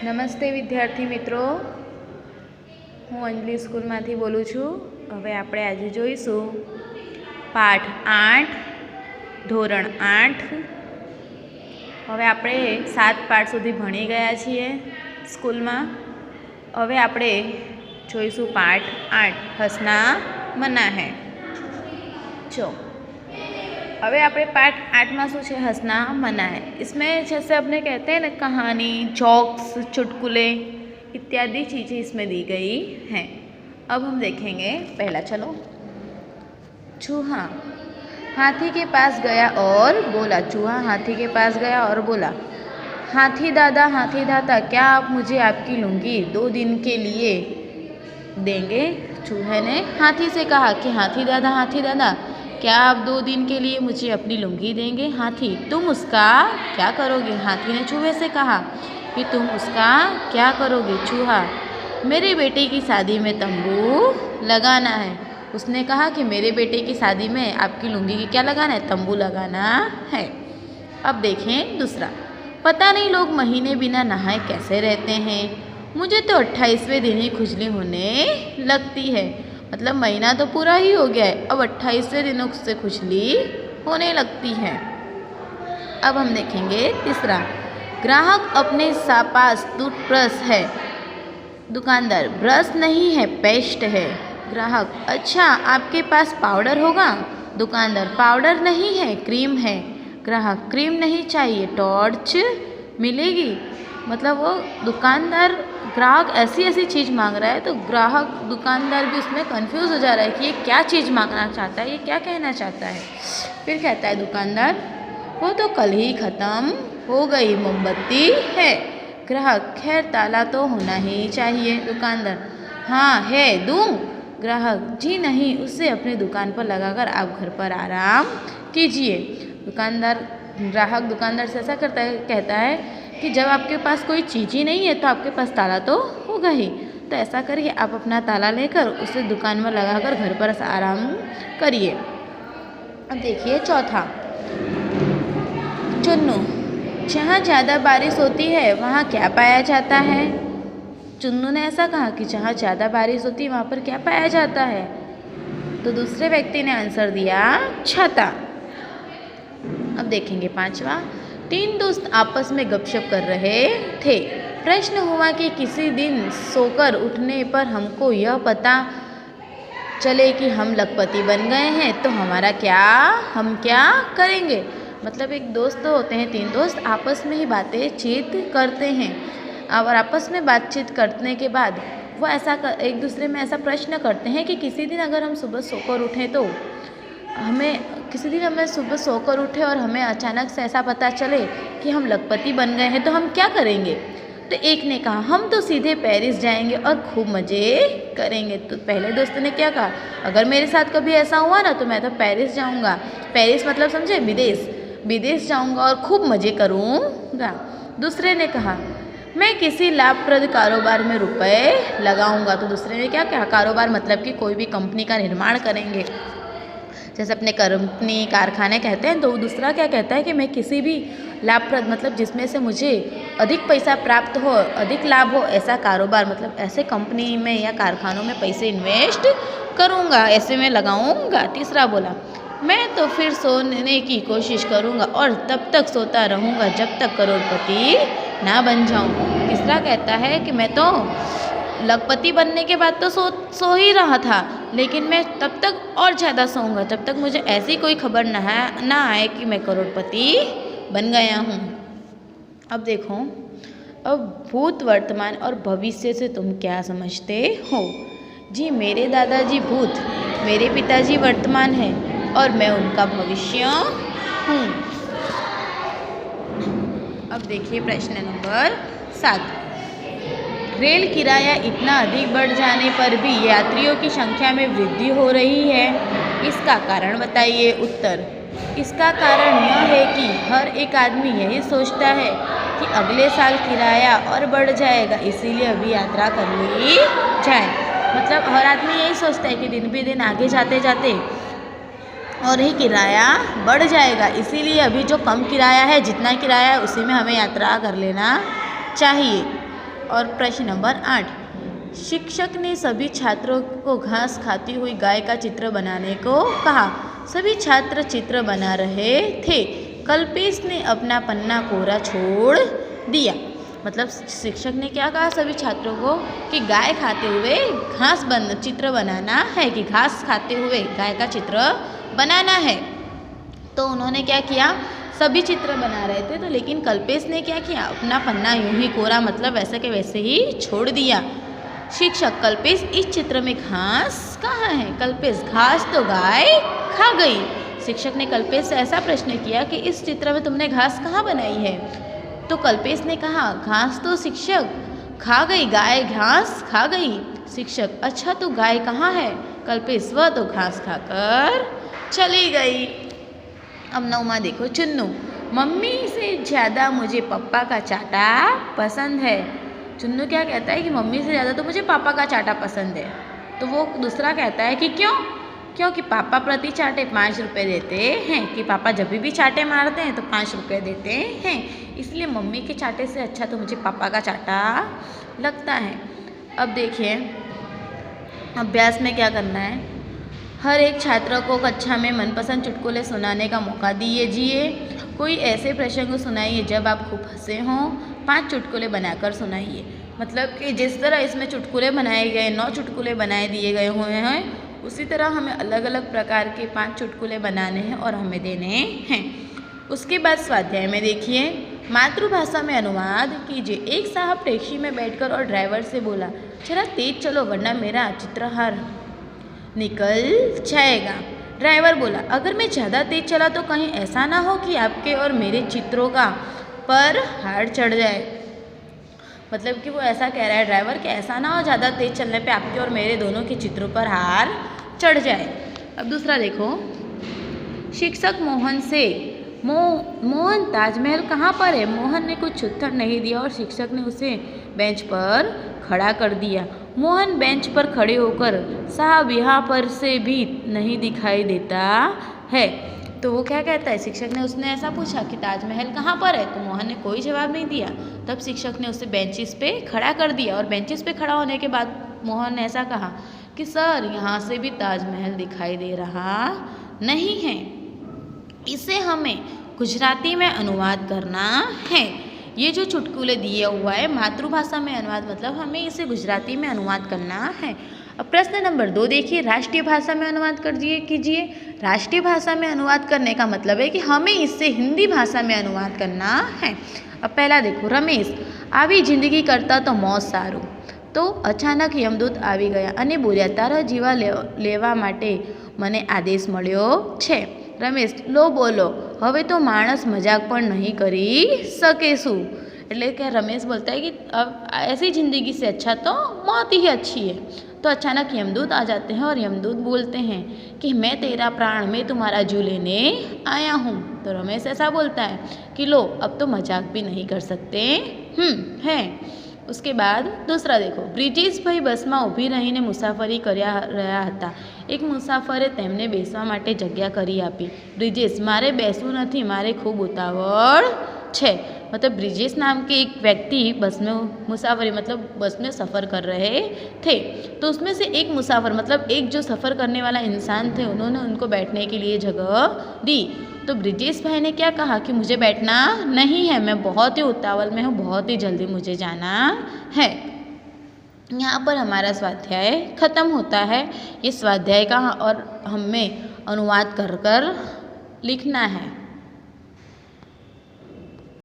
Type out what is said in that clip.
નમસ્તે વિદ્યાર્થી મિત્રો, હું અંજલિ સ્કૂલમાંથી બોલું છું। હવે આપણે આજે જોઈશું પાઠ 8 ધોરણ 8। હવે આપણે 7 પાઠ સુધી ભણી ગયા છીએ સ્કૂલમાં। હવે આપણે જોઈશું પાઠ 8 હસना मना है। जो अबे आपने पार्ट 8 में शू हंसना मना है। इसमें जैसे अपने कहते हैं ना कहानी, जोक्स, चुटकुले इत्यादि चीज़ें इसमें दी गई हैं। अब हम देखेंगे पहला, चलो। चूहा हाथी के पास गया और बोला। चूहा हाथी के पास गया और बोला, हाथी दादा क्या आप मुझे आपकी लुंगी 2 दिन के लिए देंगे। चूहे ने हाथी से कहा कि हाथी दादा क्या आप 2 दिन के लिए मुझे अपनी लुंगी देंगे। हाथी, तुम उसका क्या करोगे। हाथी ने चूहे से कहा कि तुम उसका क्या करोगे। चूहा, मेरे बेटे की शादी में तंबू लगाना है। उसने कहा कि मेरे बेटे की शादी में आपकी लुंगी की क्या लगाना है, तंबू लगाना है। अब देखें दूसरा, पता नहीं लोग महीने बिना नहाए कैसे रहते हैं। मुझे तो 28वें दिन ही खुजली होने लगती है। मतलब महीना तो पूरा ही हो गया है, अब 28वें दिनों से खुजली होने लगती है। अब हम देखेंगे तीसरा, ग्राहक अपने पास टूथब्रश है। दुकानदार, ब्रश नहीं है पेस्ट है। ग्राहक, अच्छा आपके पास पाउडर होगा। दुकानदार, पाउडर नहीं है क्रीम है। ग्राहक, क्रीम नहीं चाहिए टॉर्च मिलेगी। मतलब वो दुकानदार ग्राहक ऐसी चीज़ मांग रहा है, तो ग्राहक दुकानदार भी उसमें कंफ्यूज हो जा रहा है कि ये क्या चीज़ मांगना चाहता है, ये क्या कहना चाहता है। फिर कहता है दुकानदार, वो तो कल ही ख़त्म हो गई मोमबत्ती है। ग्राहक, खैर ताला तो होना ही चाहिए। दुकानदार, हाँ है, दूँ। ग्राहक, जी नहीं, उससे अपनी दुकान पर लगाकर आप घर पर आराम कीजिए। ग्राहक दुकानदार से ऐसा कहता है कि जब आपके पास कोई चीज़ ही नहीं है तो आपके पास ताला तो होगा ही। तो ऐसा करिए, आप अपना ताला लेकर उसे दुकान में लगाकर घर पर आराम करिए। अब देखिए चौथा, चुन्नू, जहाँ ज़्यादा बारिश होती है वहाँ क्या पाया जाता है। चुन्नू ने ऐसा कहा कि जहाँ ज़्यादा बारिश होती है वहाँ पर क्या पाया जाता है। तो दूसरे व्यक्ति ने आंसर दिया छाता। अब देखेंगे पांचवा, 3 दोस्त आपस में गपशप कर रहे थे। प्रश्न हुआ कि किसी दिन सोकर उठने पर हमको यह पता चले कि हम लखपति बन गए हैं तो हम क्या करेंगे। मतलब एक दोस्त होते हैं, 3 दोस्त आपस में ही बातचीत करते हैं और आपस में बातचीत करने के बाद वो एक दूसरे में ऐसा प्रश्न करते हैं कि किसी दिन अगर हम सुबह सोकर उठें तो हमें सुबह सोकर उठे और हमें अचानक से ऐसा पता चले कि हम लखपति बन गए हैं तो हम क्या करेंगे। तो एक ने कहा, हम तो सीधे पेरिस जाएंगे और खूब मज़े करेंगे। तो पहले दोस्त ने क्या कहा, अगर मेरे साथ कभी ऐसा हुआ ना तो मैं तो पेरिस जाऊंगा। पेरिस मतलब समझे, विदेश जाऊंगा और खूब मज़े करूंगा। दूसरे ने कहा, मैं किसी लाभप्रद कारोबार में रुपए लगाऊंगा। तो दूसरे ने क्या कहा, कारोबार मतलब कि कोई भी कंपनी का निर्माण करेंगे, जैसे अपने कंपनी कारखाने कहते हैं। तो दूसरा क्या कहता है कि मैं किसी भी लाभप्रद मतलब जिसमें से मुझे अधिक पैसा प्राप्त हो, अधिक लाभ हो, ऐसा कारोबार मतलब ऐसे कंपनी में या कारखानों में पैसे इन्वेस्ट करूँगा, ऐसे में लगाऊँगा। तीसरा बोला, मैं तो फिर सोने की कोशिश करूँगा और तब तक सोता रहूँगा जब तक करोड़पति ना बन जाऊँ। तीसरा कहता है कि मैं तो लखपति बनने के बाद तो सो ही रहा था, लेकिन मैं तब तक और ज़्यादा सोऊंगा जब तक मुझे ऐसी कोई खबर ना आए कि मैं करोड़पति बन गया हूँ। अब देखो, अब भूत, वर्तमान और भविष्य से तुम क्या समझते हो। जी, मेरे दादाजी भूत, मेरे पिताजी वर्तमान है और मैं उनका भविष्य हूँ। अब देखिए प्रश्न नंबर 7, रेल किराया इतना अधिक बढ़ जाने पर भी यात्रियों की संख्या में वृद्धि हो रही है, इसका कारण बताइए। उत्तर, इसका कारण यह है कि हर एक आदमी यही सोचता है कि अगले साल किराया और बढ़ जाएगा, इसीलिए अभी यात्रा कर ली जाए। मतलब हर आदमी यही सोचता है कि दिन भी दिन आगे जाते जाते और ही किराया बढ़ जाएगा, इसीलिए अभी जो कम किराया है, जितना किराया है उसी में हमें यात्रा कर लेना चाहिए। और प्रश्न नंबर 8, शिक्षक ने सभी छात्रों को घास खाती हुई गाय का चित्र बनाने को कहा। सभी छात्र चित्र बना रहे थे। कल्पेश ने अपना पन्ना कोरा छोड़ दिया। मतलब शिक्षक ने क्या कहा सभी छात्रों को कि गाय खाते हुए चित्र बनाना है, कि घास खाते हुए गाय का चित्र बनाना है। तो उन्होंने क्या किया, सभी चित्र बना रहे थे, तो लेकिन कल्पेश ने क्या किया, अपना पन्ना यूं ही कोरा, मतलब वैसे के वैसे ही छोड़ दिया। शिक्षक, कल्पेश इस चित्र में घास कहाँ है। कल्पेश, घास तो गाय खा गई। शिक्षक ने कल्पेश से ऐसा प्रश्न किया कि इस चित्र में तुमने घास कहाँ बनाई है। तो कल्पेश ने कहा, घास तो शिक्षक खा गई, गाय घास खा गई। शिक्षक, अच्छा तो गाय कहाँ है। कल्पेश, वह तो घास खाकर चली गई। अब 9वां देखो, चुन्नू, मम्मी से ज़्यादा मुझे पापा का चाटा पसंद है। चुन्नू क्या कहता है कि मम्मी से ज़्यादा तो मुझे पापा का चाटा पसंद है। तो वो दूसरा कहता है कि क्यों, क्योंकि पापा प्रति चाटे 5 रुपये देते हैं, कि पापा जब भी चाटे मारते हैं तो 5 रुपये देते हैं, इसलिए मम्मी के चाटे से अच्छा तो मुझे पापा का चाटा लगता है। अब देखिए अभ्यास में क्या करना है। हर एक छात्र को कक्षा में मनपसंद चुटकुले सुनाने का मौका दीजिए। कोई ऐसे प्रसंग सुनाइए जब आप खूब हंसे हों। 5 चुटकुले बनाकर सुनाइए। मतलब कि जिस तरह इसमें चुटकुले बनाए गए, 9 चुटकुले बनाए दिए गए हुए हैं, उसी तरह हमें अलग अलग प्रकार के 5 चुटकुले बनाने हैं और हमें देने हैं। उसके बाद स्वाध्याय में देखिए, मातृभाषा में अनुवाद कीजिए। एक साहब टैक्सी में बैठकर और ड्राइवर से बोला, जरा तेज चलो वरना मेरा चित्रहार निकल जाएगा। ड्राइवर बोला, अगर मैं ज़्यादा तेज चला तो कहीं ऐसा ना हो कि आपके और मेरे चित्रों का पर हार चढ़ जाए। मतलब कि वो ऐसा कह रहा है ड्राइवर कि ऐसा ना हो ज़्यादा तेज चलने पे आपके और मेरे दोनों के चित्रों पर हार चढ़ जाए। अब दूसरा देखो, शिक्षक मोहन से, मोहन ताजमहल कहाँ पर है। मोहन ने कुछ उत्तर नहीं दिया और शिक्षक ने उसे बेंच पर खड़ा कर दिया। मोहन बेंच पर खड़े होकर, साहब यहाँ पर से भी नहीं दिखाई देता है। तो वो क्या कहता है, शिक्षक ने उसने ऐसा पूछा कि ताजमहल कहाँ पर है, तो मोहन ने कोई जवाब नहीं दिया। तब शिक्षक ने उसे बेंचेस पे खड़ा कर दिया और बेंचेस पे खड़ा होने के बाद मोहन ने ऐसा कहा कि सर यहाँ से भी ताजमहल दिखाई दे रहा नहीं है। इसे हमें गुजराती में अनुवाद करना है। ये जो चुटकुले दिए हुआ है मातृभाषा में अनुवाद, मतलब हमें इसे गुजराती में अनुवाद करना है। अब प्रश्न नंबर 2 देखिए, राष्ट्रीय भाषा में अनुवाद कीजिए। राष्ट्रीय भाषा में अनुवाद करने का मतलब है कि हमें इससे हिंदी भाषा में अनुवाद करना है। अब पहला देखो, रमेश આવી જિંદગી કરતા તો મોત સારું। તો અચાનક યમદૂત આવી ગયા અને બોલ્યા, તારા જીવા લેવા માટે મને આદેશ મળ્યો છે। રમેશ, લો બોલો, હવે તો માણસ મજાક પણ નહીં કરી શકે શું। એટલે કે રમેશ बोलता है कि अब ऐसी ज़िंदगी से अच्छा तो मौत ही अच्छी है। तो अचानक यमदूत आ जाते हैं और यमदूत बोलते हैं कि मैं तेरा प्राण, मैं तुम्हारा जीव लेने आया हूँ। तो रमेश ऐसा बोलता है कि लो अब तो मजाक भी नहीं कर सकते हैं। उसके बाद दूसरा देखो, બ્રિજેશભાઈ બસમાં ઊભી રહીને મુસાફરી કર્યા રહ્યા હતા। એક મુસાફરે તેમને બેસવા માટે જગ્યા કરી આપી। બ્રિજેશ, મારે બેસવું નથી, મારે ખૂબ ઉતાવળ છે। मतलब ब्रिजेश नाम के एक व्यक्ति बस में मुसाफरी, मतलब बस में सफ़र कर रहे थे। तो उसमें से एक मुसाफर, मतलब एक जो सफ़र करने वाला इंसान थे, उन्होंने उनको बैठने के लिए जगह दी। तो ब्रिजेश भाई ने क्या कहा कि मुझे बैठना नहीं है, मैं बहुत ही उतावल में हूँ, बहुत ही जल्दी मुझे जाना है। यहाँ पर हमारा स्वाध्याय ख़त्म होता है। ये स्वाध्याय का और हमें अनुवाद कर लिखना है।